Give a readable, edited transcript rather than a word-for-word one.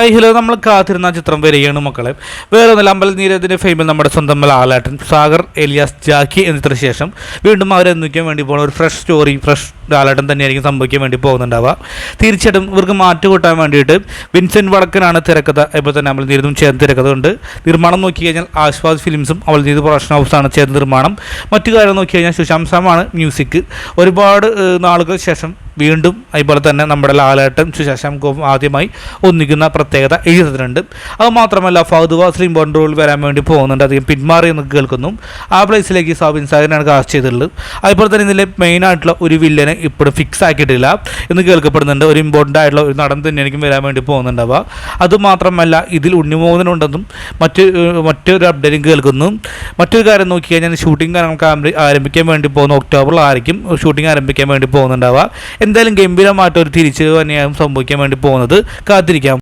Hi hello, നമ്മൾ കാത്തിരുന്ന ചിത്രം വരികയാണ് മക്കളെ. വേറെ ഒന്നല്ല, അമ്പൽ നീരദിൻ്റെ ഫെയിമിൽ നമ്മുടെ സ്വന്തം ലാലേട്ടൻ, സാഗർ, എലിയാസ്, ജാക്കി എന്നിവർക്ക് ശേഷം വീണ്ടും അവരെ ഒന്നിക്കാൻ വേണ്ടി പോകുന്ന ഒരു ഫ്രഷ് സ്റ്റോറി, ഫ്രഷ് ലാലേട്ടൻ തന്നെയായിരിക്കും സംഭവിക്കാൻ വേണ്ടി പോകുന്നുണ്ടാവുക. തീർച്ചയായിട്ടും ഇവർക്ക് മാറ്റ് കൂട്ടാൻ വേണ്ടിയിട്ട് വിൻസെൻറ്റ് വടക്കനാണ് തിരക്കഥ. ഇപ്പോൾ തന്നെ അമ്പൽ നീരദും ചേർന്ന് തിരക്കഥ ഉണ്ട്. നിർമ്മാണം നോക്കി കഴിഞ്ഞാൽ ആശ്വാസ് ഫിലിംസും അമ്പൽ നീരദ് പ്രൊഡക്ഷൻ ഹൗസാണ് ചേർന്ന് നിർമ്മാണം. മറ്റു കാര്യം നോക്കി കഴിഞ്ഞാൽ സുശാംശമാണ് മ്യൂസിക്. ഒരുപാട് നാളുകൾക്ക് ശേഷം വീണ്ടും അതുപോലെ തന്നെ നമ്മുടെ ലാലേട്ടൻ സുശാശാംകവും ആദ്യമായി ഒന്നിക്കുന്ന പ്രത്യേകത എഴുതുന്നുണ്ട്. അതുമാത്രമല്ല, ഫഹദ് ഫാസിൽ ഇമ്പോർട്ടൻ്റ് റോൾ വരാൻ വേണ്ടി പോകുന്നുണ്ട്. അധികം പിന്മാറി എന്ന് കേൾക്കുന്നു. ആ പ്ലേസിലേക്ക് സാബിൻ സാഗറിനാണ് കാസ്റ്റ് ചെയ്തിട്ടുള്ളത്. അതുപോലെ തന്നെ ഇതിലെ മെയിനായിട്ടുള്ള ഒരു വില്ലനെ ഇപ്പോഴും ഫിക്സ് ആക്കിയിട്ടില്ല എന്ന് കേൾക്കപ്പെടുന്നുണ്ട്. ഒരു ഇമ്പോർട്ടൻ്റ് ആയിട്ടുള്ള ഒരു നടൻ തന്നെയായിരിക്കും വരാൻ വേണ്ടി പോകുന്നുണ്ടാവുക. അതുമാത്രമല്ല, ഇതിൽ ഉണ്ണിമോഹനുണ്ടെന്നും മറ്റൊരു അപ്ഡേറ്റും കേൾക്കുന്നു. മറ്റൊരു കാര്യം നോക്കി കഴിഞ്ഞാൽ ഷൂട്ടിംഗ് കാര്യങ്ങൾക്ക് ആരംഭിക്കാൻ വേണ്ടി പോകുന്ന ഒക്ടോബറിലായിരിക്കും ഷൂട്ടിംഗ് ആരംഭിക്കാൻ വേണ്ടി പോകുന്നുണ്ടാവുക. എന്തായാലും ഗംഭീരമായിട്ടൊരു തിരിച്ചു തന്നെയാണ് സംഭവിക്കാൻ വേണ്ടി പോകുന്നത്. കാത്തിരിക്കാം.